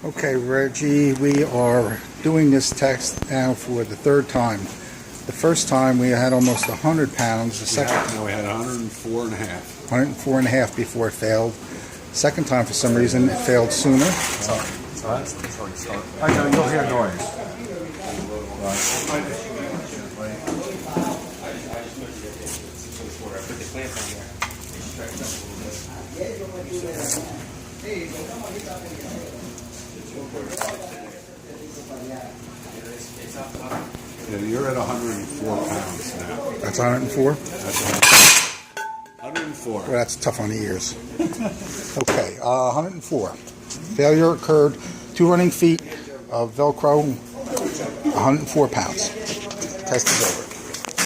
Okay, Reggie, we are doing this test now for the third time. The first time we had almost 100 pounds. The second No, we had 104 and a half. 104 and a half before it failed. Second time, for some reason, it failed sooner. I know, you'll hear noise. Yeah, you're at 104 pounds now. That's 104? That's 104. Well, that's tough on the ears. Okay, 104. Failure occurred. 2 running feet of Velcro, 104 pounds. Test is over.